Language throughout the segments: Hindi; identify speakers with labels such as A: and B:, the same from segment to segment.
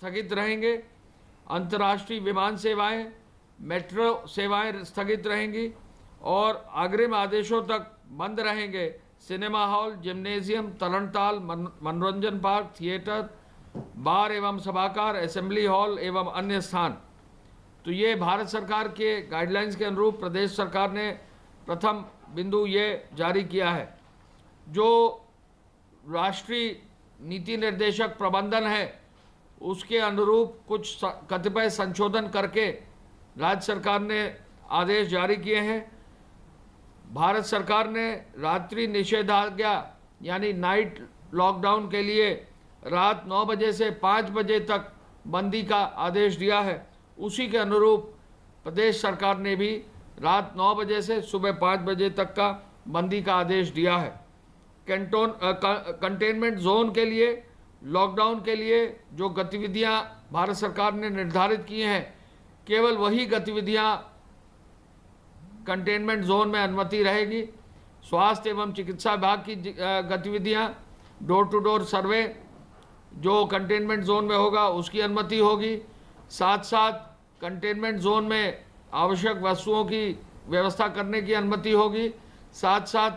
A: स्थगित रहेंगे। अंतर्राष्ट्रीय विमान सेवाएं, मेट्रो सेवाएं स्थगित रहेंगी और अग्रिम आदेशों तक बंद रहेंगे सिनेमा हॉल, जिम्नेजियम, तरणताल, मनोरंजन पार्क, थिएटर, बार एवं सभागार, असेंबली हॉल एवं अन्य स्थान। तो ये भारत सरकार के गाइडलाइंस के अनुरूप प्रदेश सरकार ने प्रथम बिंदु ये जारी किया है। जो राष्ट्रीय नीति निर्देशक प्रबंधन है उसके अनुरूप कुछ कतिपय संशोधन करके राज्य सरकार ने आदेश जारी किए हैं। भारत सरकार ने रात्रि निषेधाज्ञा यानी नाइट लॉकडाउन के लिए रात 9 बजे से 5 बजे तक बंदी का आदेश दिया है। उसी के अनुरूप प्रदेश सरकार ने भी रात 9 बजे से सुबह 5 बजे तक का बंदी का आदेश दिया है। कंटेनमेंट जोन के लिए, लॉकडाउन के लिए जो गतिविधियां भारत सरकार ने निर्धारित की हैं, केवल वही गतिविधियां कंटेनमेंट जोन में अनुमति रहेगी। स्वास्थ्य एवं चिकित्सा विभाग की गतिविधियां, डोर टू डोर सर्वे जो कंटेनमेंट जोन में होगा उसकी अनुमति होगी। साथ साथ कंटेनमेंट जोन में आवश्यक वस्तुओं की व्यवस्था करने की अनुमति होगी। साथ साथ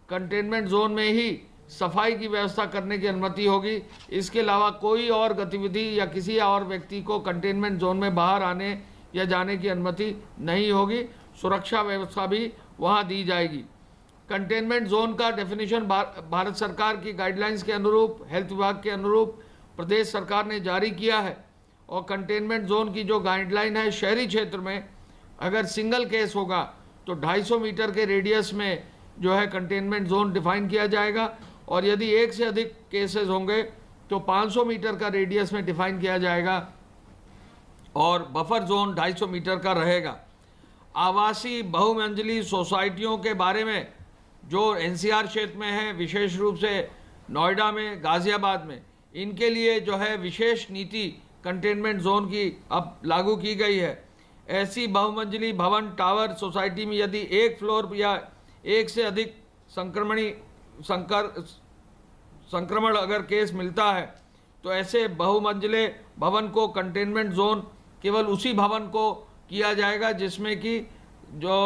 A: कंटेनमेंट जोन में ही सफाई की व्यवस्था करने की अनुमति होगी। इसके अलावा कोई और गतिविधि या किसी और व्यक्ति को कंटेनमेंट जोन में बाहर आने या जाने की अनुमति नहीं होगी। सुरक्षा व्यवस्था भी वहां दी जाएगी। कंटेनमेंट जोन का डेफिनेशन भारत सरकार की गाइडलाइंस के अनुरूप, हेल्थ विभाग के अनुरूप प्रदेश सरकार ने जारी किया है। और कंटेनमेंट जोन की जो गाइडलाइन है, शहरी क्षेत्र में अगर सिंगल केस होगा तो 250 मीटर के रेडियस में जो है कंटेनमेंट जोन डिफाइन किया जाएगा, और यदि एक से अधिक केसेस होंगे तो 500 मीटर का रेडियस में डिफाइन किया जाएगा और बफर जोन 250 मीटर का रहेगा। आवासीय बहुमंजिली सोसाइटियों के बारे में जो एनसीआर क्षेत्र में है, विशेष रूप से नोएडा में, गाजियाबाद में, इनके लिए जो है विशेष नीति कंटेनमेंट जोन की अब लागू की गई है। ऐसी बहुमंजिली भवन, टावर, सोसाइटी में यदि एक फ्लोर या एक से अधिक संक्रमण अगर केस मिलता है तो ऐसे बहुमंजिले भवन को कंटेनमेंट जोन केवल उसी भवन को किया जाएगा जिसमें कि जो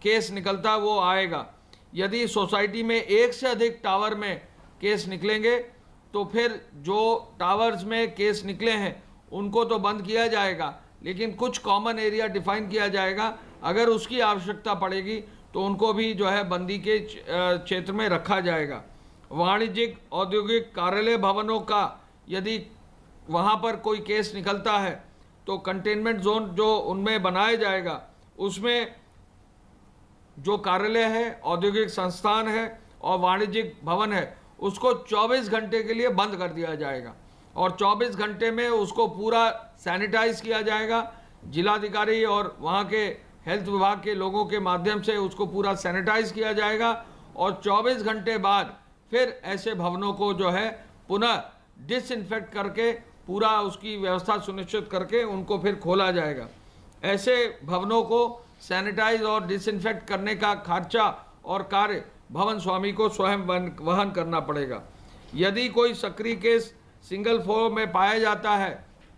A: केस निकलता है वो आएगा। यदि सोसाइटी में एक से अधिक टावर में केस निकलेंगे तो फिर जो टावर्स में केस निकले हैं उनको तो बंद किया जाएगा, लेकिन कुछ कॉमन एरिया डिफाइन किया जाएगा। अगर उसकी आवश्यकता पड़ेगी तो उनको भी जो है बंदी के क्षेत्र में रखा जाएगा। वाणिज्यिक, औद्योगिक, कार्यालय भवनों का यदि वहाँ पर कोई केस निकलता है तो कंटेनमेंट जोन जो उनमें बनाया जाएगा उसमें जो कार्यालय है, औद्योगिक संस्थान है और वाणिज्यिक भवन है उसको 24 घंटे के लिए बंद कर दिया जाएगा और 24 घंटे में उसको पूरा सैनिटाइज किया जाएगा। जिलाधिकारी और वहाँ के हेल्थ विभाग के लोगों के माध्यम से उसको पूरा सैनिटाइज किया जाएगा और 24 घंटे बाद फिर ऐसे भवनों को जो है पुनः डिसइंफेक्ट करके पूरा उसकी व्यवस्था सुनिश्चित करके उनको फिर खोला जाएगा। ऐसे भवनों को सैनिटाइज और डिसइंफेक्ट करने का खर्चा और कार्य भवन स्वामी को स्वयं वहन करना पड़ेगा। यदि कोई सक्रिय केस सिंगल फ्लोर में पाया जाता है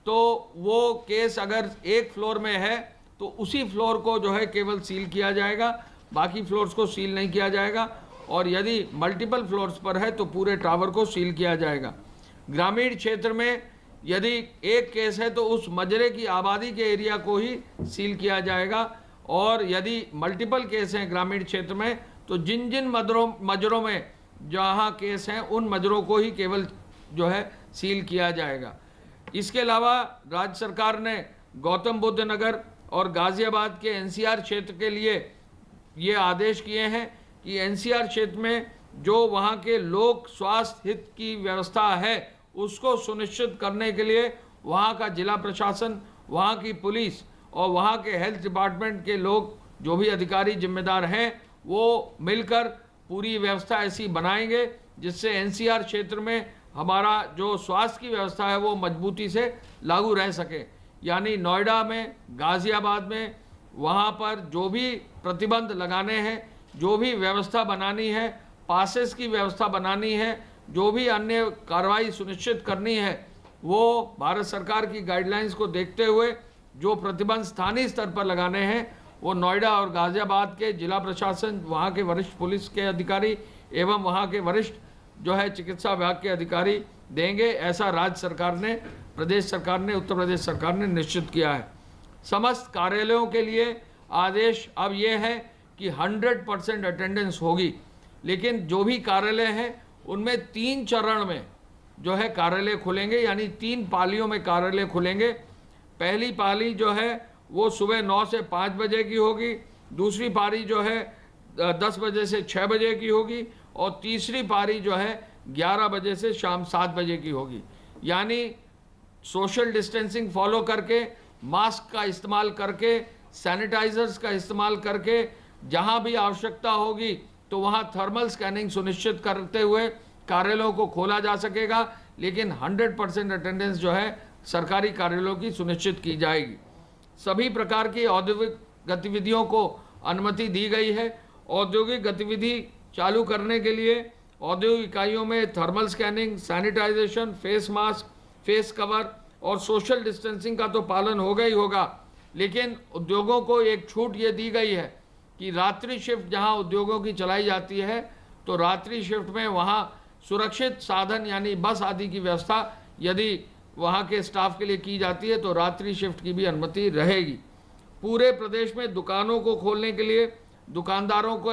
A: तो वो केस अगर एक फ्लोर में है तो उसी फ्लोर को जो है केवल सील किया जाएगा, बाकी फ्लोर्स को सील नहीं किया जाएगा। और यदि मल्टीपल फ्लोर्स पर है तो पूरे टावर को सील किया जाएगा। ग्रामीण क्षेत्र में यदि एक केस है तो उस मजरे की आबादी के एरिया को ही सील किया जाएगा, और यदि मल्टीपल केस हैं ग्रामीण क्षेत्र में तो जिन जिन मजरों में जहाँ केस हैं उन मजरों को ही केवल जो है सील किया जाएगा। इसके अलावा राज्य सरकार ने गौतम बुद्ध नगर और गाजियाबाद के एनसीआर क्षेत्र के लिए ये आदेश किए हैं कि एनसीआर क्षेत्र में जो वहाँ के लोक स्वास्थ्य हित की व्यवस्था है उसको सुनिश्चित करने के लिए वहाँ का जिला प्रशासन, वहाँ की पुलिस और वहाँ के हेल्थ डिपार्टमेंट के लोग जो भी अधिकारी जिम्मेदार हैं वो मिलकर पूरी व्यवस्था ऐसी बनाएंगे जिससे एनसीआर क्षेत्र में हमारा जो स्वास्थ्य की व्यवस्था है वो मजबूती से लागू रह सके। यानी नोएडा में, गाजियाबाद में, वहाँ पर जो भी प्रतिबंध लगाने हैं, जो भी व्यवस्था बनानी है, पासेस की व्यवस्था बनानी है, जो भी अन्य कार्रवाई सुनिश्चित करनी है, वो भारत सरकार की गाइडलाइंस को देखते हुए जो प्रतिबंध स्थानीय स्तर पर लगाने हैं वो नोएडा और गाजियाबाद के जिला प्रशासन, वहाँ के वरिष्ठ पुलिस के अधिकारी एवं वहाँ के वरिष्ठ जो है चिकित्सा विभाग के अधिकारी देंगे। ऐसा राज्य सरकार ने, प्रदेश सरकार ने, उत्तर प्रदेश सरकार ने निश्चित किया है। समस्त कार्यालयों के लिए आदेश अब ये है कि 100% अटेंडेंस होगी, लेकिन जो भी कार्यालय हैं उनमें 3 चरण में जो है कार्यालय खुलेंगे, यानी 3 पालियों में कार्यालय खुलेंगे। पहली पाली जो है वो सुबह 9 से 5 बजे की होगी, दूसरी पारी जो है 10 बजे से 6 बजे की होगी और तीसरी पारी जो है 11 बजे से शाम 7 बजे की होगी। यानी सोशल डिस्टेंसिंग फॉलो करके, मास्क का इस्तेमाल करके, सैनिटाइजर्स का इस्तेमाल करके, जहां भी आवश्यकता होगी तो वहां थर्मल स्कैनिंग सुनिश्चित करते हुए कार्यालयों को खोला जा सकेगा, लेकिन 100% अटेंडेंस जो है सरकारी कार्यालयों की सुनिश्चित की जाएगी। सभी प्रकार की औद्योगिक गतिविधियों को अनुमति दी गई है। औद्योगिक गतिविधि चालू करने के लिए औद्योगिक इकाइयों में thermal scanning, sanitization, face mask, face cover और सोशल डिस्टेंसिंग का तो पालन होगा ही होगा, लेकिन उद्योगों को एक छूट ये दी गई है कि रात्रि शिफ्ट जहां उद्योगों की चलाई जाती है तो रात्रि शिफ्ट में वहां सुरक्षित साधन यानी बस आदि की व्यवस्था यदि वहां के स्टाफ के लिए की जाती है तो रात्रि शिफ्ट की भी अनुमति रहेगी। पूरे प्रदेश में दुकानों को खोलने के लिए दुकानदारों को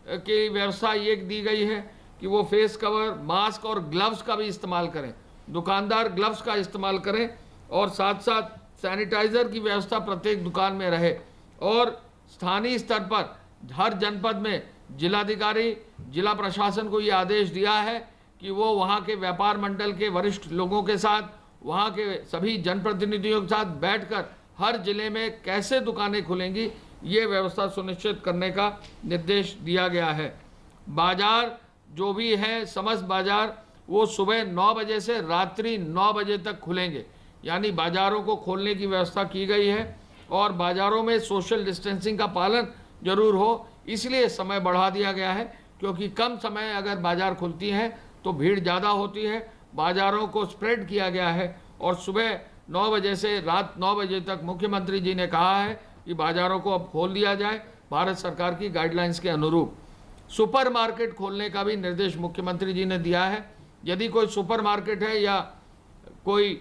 A: की व्यवस्था ये दी गई है कि वो फेस कवर, मास्क और ग्लव्स का भी इस्तेमाल करें। दुकानदार ग्लव्स का इस्तेमाल करें और साथ साथ सैनिटाइजर की व्यवस्था प्रत्येक दुकान में रहे। और स्थानीय स्तर पर हर जनपद में जिलाधिकारी, जिला प्रशासन को ये आदेश दिया है कि वो वहाँ के व्यापार मंडल के वरिष्ठ लोगों के साथ, वहाँ के सभी जनप्रतिनिधियों के साथ बैठकर हर जिले में कैसे दुकानें खुलेंगी ये व्यवस्था सुनिश्चित करने का निर्देश दिया गया है। बाजार जो भी है, समस्त बाजार वो सुबह 9 बजे से रात्रि 9 बजे तक खुलेंगे, यानी बाजारों को खोलने की व्यवस्था की गई है। और बाजारों में सोशल डिस्टेंसिंग का पालन जरूर हो, इसलिए समय बढ़ा दिया गया है, क्योंकि कम समय अगर बाजार खुलती हैं तो भीड़ ज़्यादा होती है। बाजारों को स्प्रेड किया गया है और सुबह 9 बजे से रात 9 बजे तक मुख्यमंत्री जी ने कहा है कि बाजारों को अब खोल दिया जाए भारत सरकार की गाइडलाइंस के अनुरूप। सुपर मार्केट खोलने का भी निर्देश मुख्यमंत्री जी ने दिया है। यदि कोई सुपर मार्केट है या कोई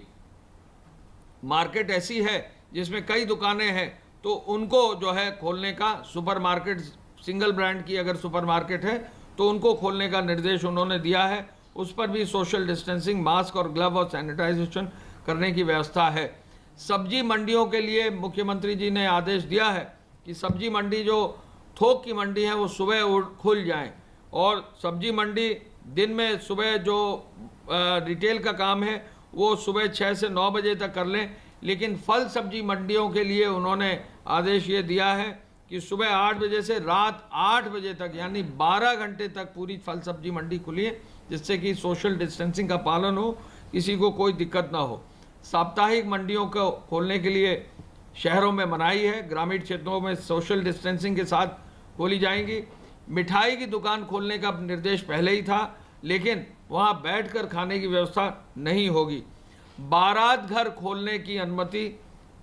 A: मार्केट ऐसी है जिसमें कई दुकानें हैं तो उनको जो है खोलने का, सुपर मार्केट सिंगल ब्रांड की अगर सुपर मार्केट है तो उनको खोलने का निर्देश उन्होंने दिया है। उस पर भी सोशल डिस्टेंसिंग, मास्क और ग्लव और सैनिटाइजेशन करने की व्यवस्था है। सब्जी मंडियों के लिए मुख्यमंत्री जी ने आदेश दिया है कि सब्जी मंडी जो थोक की मंडी है वो सुबह खुल जाएं और सब्जी मंडी दिन में सुबह जो रिटेल का काम है वो सुबह 6 से 9 बजे तक कर लें, लेकिन फल सब्जी मंडियों के लिए उन्होंने आदेश ये दिया है कि सुबह 8 बजे से रात 8 बजे तक यानी 12 घंटे तक पूरी फल सब्जी मंडी खुली है, जिससे कि सोशल डिस्टेंसिंग का पालन हो, किसी को कोई दिक्कत ना हो। साप्ताहिक मंडियों को खोलने के लिए शहरों में मनाही है, ग्रामीण क्षेत्रों में सोशल डिस्टेंसिंग के साथ खोली जाएंगी। मिठाई की दुकान खोलने का निर्देश पहले ही था, लेकिन वहां बैठकर खाने की व्यवस्था नहीं होगी। बारात घर खोलने की अनुमति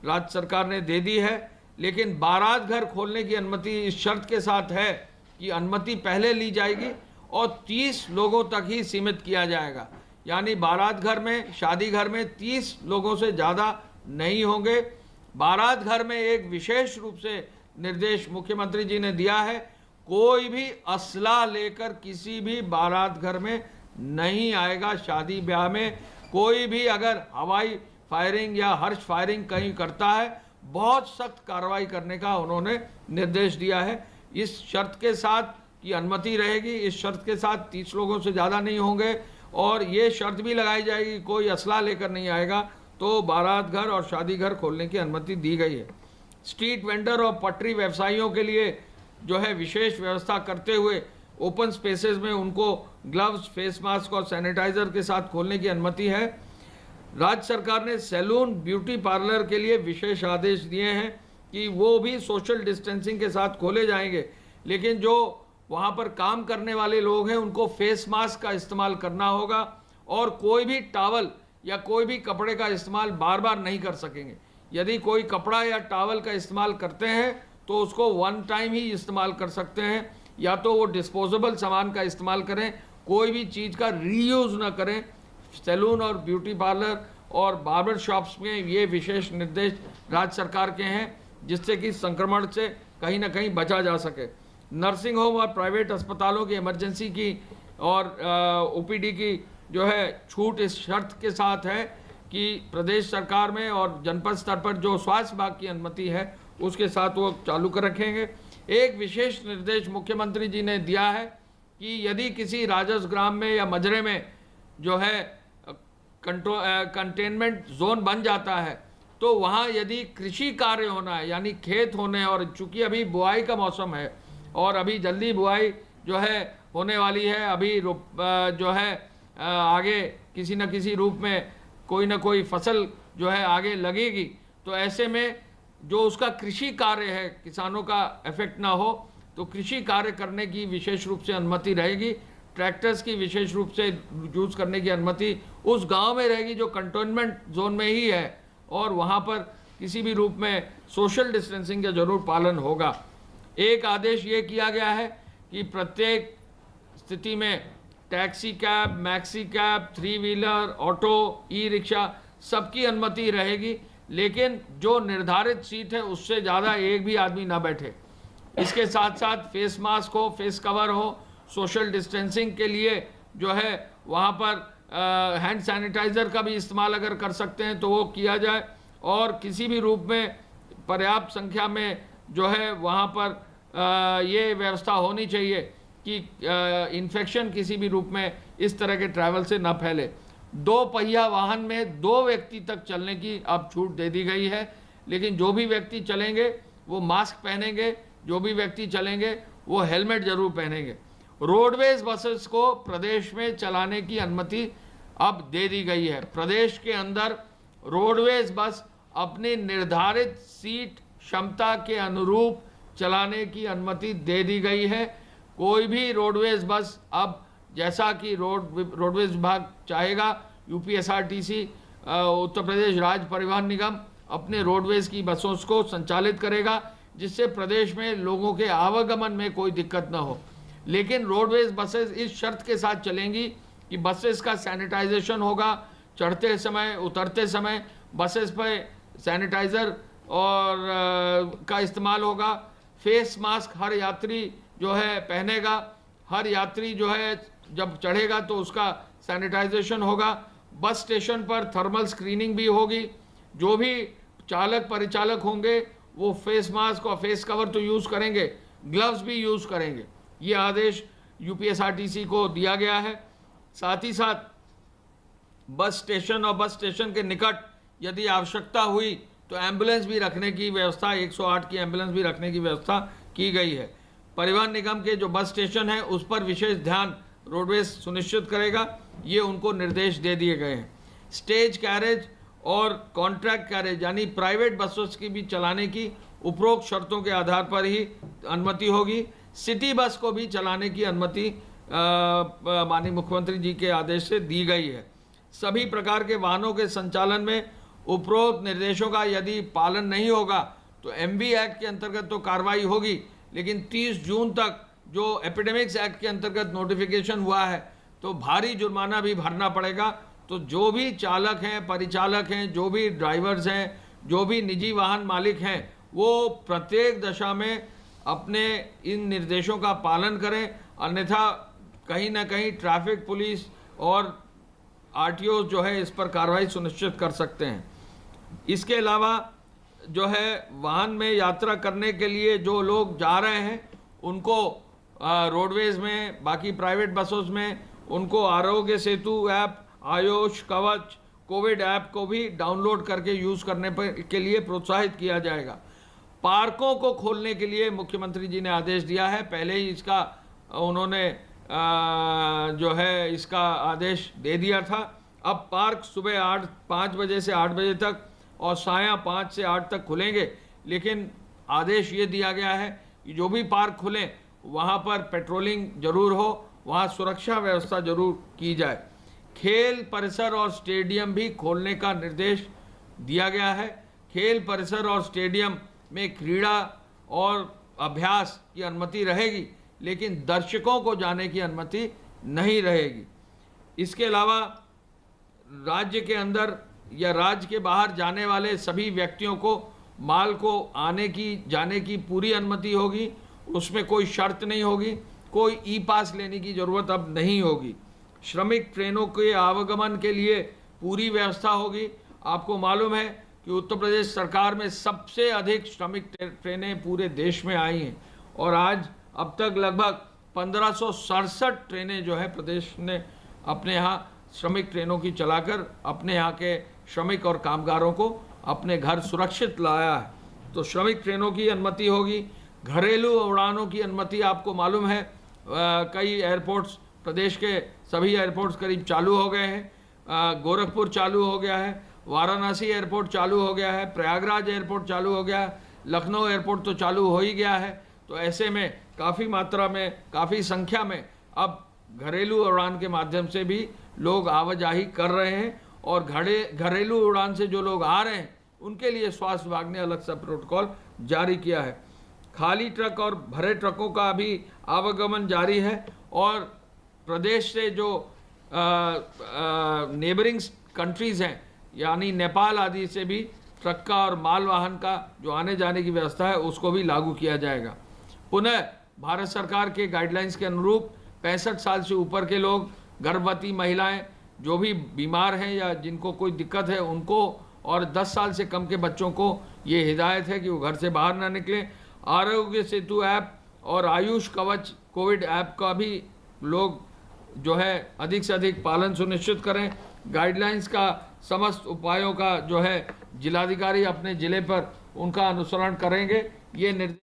A: राज्य सरकार ने दे दी है, लेकिन बारात घर खोलने की अनुमति इस शर्त के साथ है कि अनुमति पहले ली जाएगी और 30 लोगों तक ही सीमित किया जाएगा। यानी बारात घर में, शादी घर में 30 लोगों से ज़्यादा नहीं होंगे। बारात घर में एक विशेष रूप से निर्देश मुख्यमंत्री जी ने दिया है, कोई भी असला लेकर किसी भी बारात घर में नहीं आएगा। शादी ब्याह में कोई भी अगर हवाई फायरिंग या हर्ष फायरिंग कहीं करता है, बहुत सख्त कार्रवाई करने का उन्होंने निर्देश दिया है। इस शर्त के साथ कि अनुमति रहेगी, इस शर्त के साथ 30 लोगों से ज़्यादा नहीं होंगे और ये शर्त भी लगाई जाएगी कोई असला लेकर नहीं आएगा तो बारात घर और शादी घर खोलने की अनुमति दी गई है। स्ट्रीट वेंडर और पटरी व्यवसायियों के लिए जो है विशेष व्यवस्था करते हुए ओपन स्पेसेस में उनको ग्लव्स, फेस मास्क और सैनिटाइजर के साथ खोलने की अनुमति है। राज्य सरकार ने सैलून, ब्यूटी पार्लर के लिए विशेष आदेश दिए हैं कि वो भी सोशल डिस्टेंसिंग के साथ खोले जाएंगे, लेकिन जो वहाँ पर काम करने वाले लोग हैं उनको फेस मास्क का इस्तेमाल करना होगा और कोई भी टॉवल या कोई भी कपड़े का इस्तेमाल बार बार नहीं कर सकेंगे। यदि कोई कपड़ा या टॉवल का इस्तेमाल करते हैं तो उसको वन टाइम ही इस्तेमाल कर सकते हैं, या तो वो डिस्पोजेबल सामान का इस्तेमाल करें, कोई भी चीज़ का रीयूज़ ना करें। सैलून और ब्यूटी पार्लर और बार्बर शॉप्स में ये विशेष निर्देश राज्य सरकार के हैं, जिससे कि संक्रमण से कहीं ना कहीं बचा जा सके। नर्सिंग होम और प्राइवेट अस्पतालों की इमरजेंसी की और ओपीडी की जो है छूट इस शर्त के साथ है कि प्रदेश सरकार में और जनपद स्तर पर जो स्वास्थ्य विभाग की अनुमति है उसके साथ वो चालू कर रखेंगे। एक विशेष निर्देश मुख्यमंत्री जी ने दिया है कि यदि किसी राजस्व ग्राम में या मजरे में जो है कंटेनमेंट जोन बन जाता है तो वहाँ यदि कृषि कार्य होना है, यानी खेत होने, और चूंकि अभी बुआई का मौसम है और अभी जल्दी बुआई जो है होने वाली है, अभी जो है आगे किसी न किसी रूप में कोई ना कोई फसल जो है आगे लगेगी, तो ऐसे में जो उसका कृषि कार्य है किसानों का इफेक्ट ना हो, तो कृषि कार्य करने की विशेष रूप से अनुमति रहेगी। ट्रैक्टर्स की विशेष रूप से यूज करने की अनुमति उस गांव में रहेगी जो कंटेनमेंट जोन में ही है, और वहां पर किसी भी रूप में सोशल डिस्टेंसिंग का जरूर पालन होगा। एक आदेश ये किया गया है कि प्रत्येक स्थिति में taxi cab, maxi cab, 3 wheeler, auto, e rickshaw सबकी अनुमति रहेगी, लेकिन जो निर्धारित सीट है उससे ज़्यादा एक भी आदमी ना बैठे। इसके साथ साथ फेस मास्क हो, फेस कवर हो, सोशल डिस्टेंसिंग के लिए जो है वहाँ पर हैंड सैनिटाइज़र का भी इस्तेमाल अगर कर सकते हैं तो वो किया जाए, और किसी भी रूप में पर्याप्त संख्या में जो है वहाँ पर ये व्यवस्था होनी चाहिए कि इन्फेक्शन किसी भी रूप में इस तरह के ट्रैवल से न फैले। 2 पहिया वाहन में 2 व्यक्ति तक चलने की अब छूट दे दी गई है, लेकिन जो भी व्यक्ति चलेंगे वो मास्क पहनेंगे, जो भी व्यक्ति चलेंगे वो हेलमेट जरूर पहनेंगे। रोडवेज बसेस को प्रदेश में चलाने की अनुमति अब दे दी गई है। प्रदेश के अंदर रोडवेज बस अपनी निर्धारित सीट क्षमता के अनुरूप चलाने की अनुमति दे दी गई है। कोई भी रोडवेज बस अब, जैसा कि रोडवेज विभाग चाहेगा, यूपीएसआरटीसी उत्तर प्रदेश राज्य परिवहन निगम अपने रोडवेज की बसों को संचालित करेगा, जिससे प्रदेश में लोगों के आवागमन में कोई दिक्कत न हो। लेकिन रोडवेज बसेस इस शर्त के साथ चलेंगी कि बसेस का सैनिटाइजेशन होगा, चढ़ते समय उतरते समय बसेस पर सैनिटाइज़र और का इस्तेमाल होगा। फेस मास्क हर यात्री जो है पहनेगा, हर यात्री जो है जब चढ़ेगा तो उसका सैनिटाइजेशन होगा। बस स्टेशन पर थर्मल स्क्रीनिंग भी होगी। जो भी चालक परिचालक होंगे वो फेस मास्क और फेस कवर तो यूज़ करेंगे, ग्लव्स भी यूज़ करेंगे। ये आदेश यूपीएसआरटीसी को दिया गया है। साथ ही साथ बस स्टेशन और बस स्टेशन के निकट यदि आवश्यकता हुई तो एम्बुलेंस भी रखने की व्यवस्था, 108 की एम्बुलेंस भी रखने की व्यवस्था की गई है। परिवहन निगम के जो बस स्टेशन है उस पर विशेष ध्यान रोडवेज सुनिश्चित करेगा, ये उनको निर्देश दे दिए गए हैं। स्टेज कैरेज और कॉन्ट्रैक्ट कैरेज यानी प्राइवेट बसों की भी चलाने की उपरोक्त शर्तों के आधार पर ही अनुमति होगी। सिटी बस को भी चलाने की अनुमति माननीय मुख्यमंत्री जी के आदेश से दी गई है। सभी प्रकार के वाहनों के संचालन में उपरोक्त निर्देशों का यदि पालन नहीं होगा तो एमवी एक्ट के अंतर्गत तो कार्रवाई होगी, लेकिन 30 जून तक जो एपिडेमिक्स एक्ट के अंतर्गत नोटिफिकेशन हुआ है तो भारी जुर्माना भी भरना पड़ेगा। तो जो भी चालक हैं, परिचालक हैं, जो भी ड्राइवर्स हैं, जो भी निजी वाहन मालिक हैं, वो प्रत्येक दशा में अपने इन निर्देशों का पालन करें, अन्यथा कहीं ना कहीं ट्रैफिक पुलिस और आरटीओ जो है इस पर कार्रवाई सुनिश्चित कर सकते हैं। इसके अलावा जो है वाहन में यात्रा करने के लिए जो लोग जा रहे हैं उनको रोडवेज में, बाकी प्राइवेट बसों में उनको आरोग्य सेतु ऐप, आयुष कवच, कोविड ऐप को भी डाउनलोड करके यूज़ करने के लिए प्रोत्साहित किया जाएगा। पार्कों को खोलने के लिए मुख्यमंत्री जी ने आदेश दिया है। पहले ही इसका उन्होंने जो है इसका आदेश दे दिया था। अब पार्क सुबह 5 बजे से 8 बजे तक और साया 5 से 8 तक खुलेंगे, लेकिन आदेश ये दिया गया है कि जो भी पार्क खुलें वहाँ पर पेट्रोलिंग जरूर हो, वहाँ सुरक्षा व्यवस्था जरूर की जाए। खेल परिसर और स्टेडियम भी खोलने का निर्देश दिया गया है। खेल परिसर और स्टेडियम में क्रीड़ा और अभ्यास की अनुमति रहेगी, लेकिन दर्शकों को जाने की अनुमति नहीं रहेगी। इसके अलावा राज्य के अंदर या राज्य के बाहर जाने वाले सभी व्यक्तियों को माल को आने की जाने की पूरी अनुमति होगी, उसमें कोई शर्त नहीं होगी, कोई ई पास लेने की ज़रूरत अब नहीं होगी। श्रमिक ट्रेनों के आवागमन के लिए पूरी व्यवस्था होगी। आपको मालूम है कि उत्तर प्रदेश सरकार में सबसे अधिक श्रमिक ट्रेनें पूरे देश में आई हैं और आज अब तक लगभग 1567 ट्रेनें जो है प्रदेश ने अपने यहाँ श्रमिक ट्रेनों की चलाकर अपने यहाँ के श्रमिक और कामगारों को अपने घर सुरक्षित लाया है। तो श्रमिक ट्रेनों की अनुमति होगी। घरेलू उड़ानों की अनुमति आपको मालूम है कई एयरपोर्ट्स, प्रदेश के सभी एयरपोर्ट्स करीब चालू हो गए हैं। गोरखपुर चालू हो गया है, वाराणसी एयरपोर्ट चालू हो गया है, प्रयागराज एयरपोर्ट चालू हो गया है, लखनऊ एयरपोर्ट तो चालू हो ही गया है। तो ऐसे में काफ़ी मात्रा में, काफ़ी संख्या में अब घरेलू उड़ान के माध्यम से भी लोग आवाजाही कर रहे हैं और घरेलू उड़ान से जो लोग आ रहे हैं उनके लिए स्वास्थ्य विभाग ने अलग सा प्रोटोकॉल जारी किया है। खाली ट्रक और भरे ट्रकों का भी आवागमन जारी है और प्रदेश से जो नेबरिंग कंट्रीज़ हैं यानी नेपाल आदि से भी ट्रक का और माल वाहन का जो आने जाने की व्यवस्था है उसको भी लागू किया जाएगा। पुनः भारत सरकार के गाइडलाइंस के अनुरूप 65 साल से ऊपर के लोग, गर्भवती महिलाएं, जो भी बीमार हैं या जिनको कोई दिक्कत है उनको, और 10 साल से कम के बच्चों को ये हिदायत है कि वो घर से बाहर ना निकलें। आरोग्य सेतु ऐप और आयुष कवच कोविड ऐप का भी लोग जो है अधिक से अधिक पालन सुनिश्चित करें। गाइडलाइंस का समस्त उपायों का जो है जिलाधिकारी अपने ज़िले पर उनका अनुसरण करेंगे। ये निर्देश